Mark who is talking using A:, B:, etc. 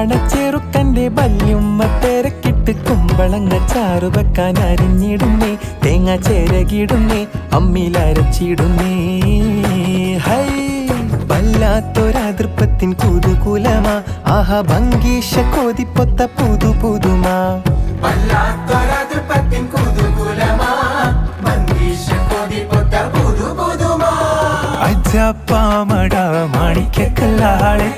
A: ചെറുക്കന്റെ ബല്യുമ്മ തിരക്കിട്ട് കുമ്പളങ്ങ ചാറു വെക്കാൻ അരിഞ്ഞിടുന്നേ തേങ്ങ ചേരകിടുന്നേ അമ്മിലരച്ചിടുന്നേ ഹൈ വല്ലാത്തൊരതൃപ്പത്തിൻ കുതുകുലമാ ആഹാ ഭംഗീഷ കോതിപ്പൊത്ത പുതു പുതുമാ വല്ലാത്തൊരതൃപ്പത്തിൻ കുതുകുലമാ ഭംഗീഷ കോതിപ്പൊത്ത പുതു പുതുമാ അജപ്പാമട മാണിക്കക്കല്ലാളെ